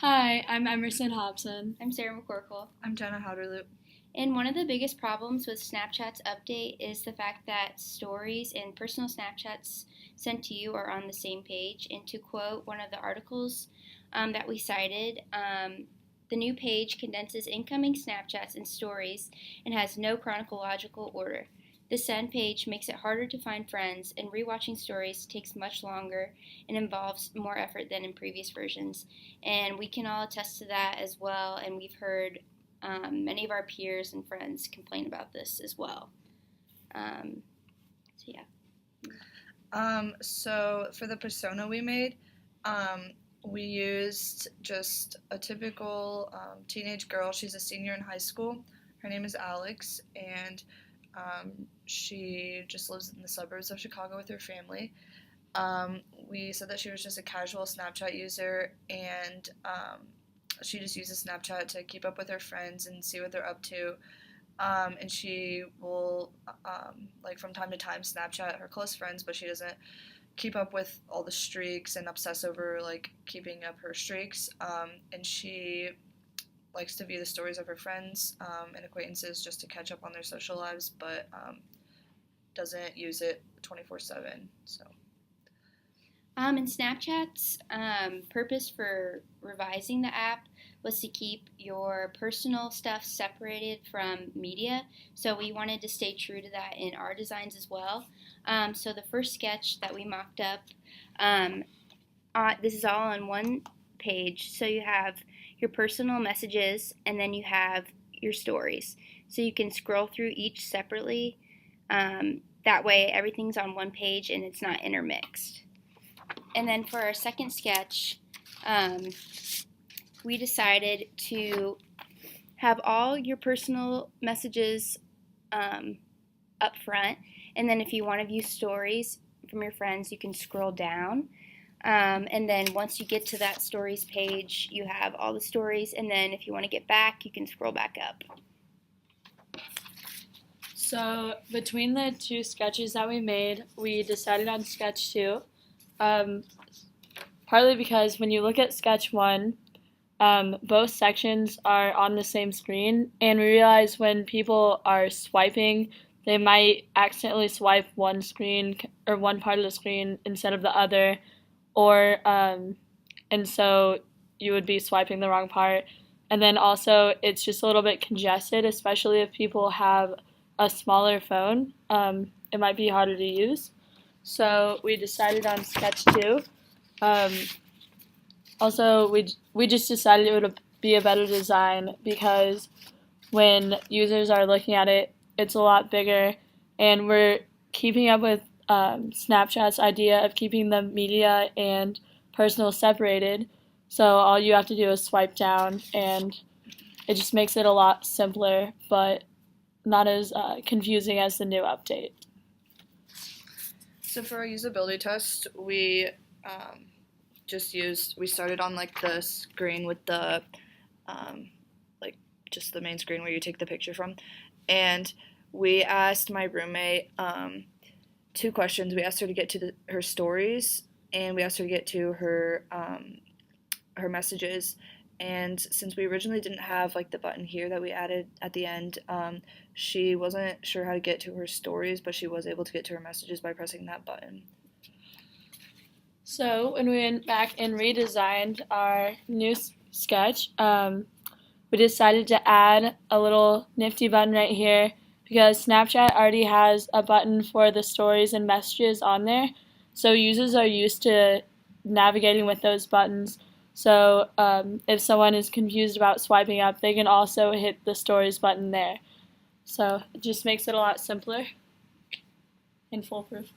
Hi, I'm Emerson Hobson. I'm Sarah McCorkle. I'm Jenna Howderloop. And one of the biggest problems with Snapchat's update is the fact that stories and personal Snapchats sent to you are on the same page. And to quote one of the articles that we cited, the new page condenses incoming Snapchats and stories and has no chronological order. The send page makes it harder to find friends, and rewatching stories takes much longer and involves more effort than in previous versions. And we can all attest to that as well, and we've heard many of our peers and friends complain about this as well. So yeah. So for the persona we made, we used just a typical teenage girl. She's a senior in high school. Her name is Alex, and she just lives in the suburbs of Chicago with her family. We said that she was just a casual Snapchat user, and she just uses Snapchat to keep up with her friends and see what they're up to. And she will, from time to time, Snapchat her close friends, but she doesn't keep up with all the streaks and obsess over, keeping up her streaks. And she likes to view the stories of her friends and acquaintances just to catch up on their social lives, but doesn't use it 24/7. So. And Snapchat's purpose for revising the app was to keep your personal stuff separated from media. So we wanted to stay true to that in our designs as well. So the first sketch that we mocked up, this is all on one page. So you have your personal messages, and then you have your stories. So you can scroll through each separately. That way everything's on one page and it's not intermixed. And then for our second sketch, we decided to have all your personal messages up front. And then if you want to view stories from your friends, you can scroll down. And then once you get to that stories page, you have all the stories. And then if you want to get back, you can scroll back up. So between the two sketches that we made, we decided on sketch 2. Partly because when you look at sketch 1, both sections are on the same screen, and we realize when people are swiping, they might accidentally swipe one screen or one part of the screen instead of the other, or and so you would be swiping the wrong part. And then also it's just a little bit congested, especially if people have a smaller phone. It might be harder to use. So we decided on sketch 2. Also, we just decided it would be a better design because when users are looking at it, it's a lot bigger, and we're keeping up with Snapchat's idea of keeping the media and personal separated. So all you have to do is swipe down, and it just makes it a lot simpler, but not as confusing as the new update. So for our usability test, we we started on the screen with the just the main screen where you take the picture from, and we asked my roommate 2 questions. We asked her to get to her stories, and we asked her to get to her her messages. And since we originally didn't have the button here that we added at the end, she wasn't sure how to get to her stories, but she was able to get to her messages by pressing that button. So when we went back and redesigned our new sketch, we decided to add a little nifty button right here because Snapchat already has a button for the stories and messages on there. So users are used to navigating with those buttons. So if someone is confused about swiping up, they can also hit the stories button there. So it just makes it a lot simpler and foolproof.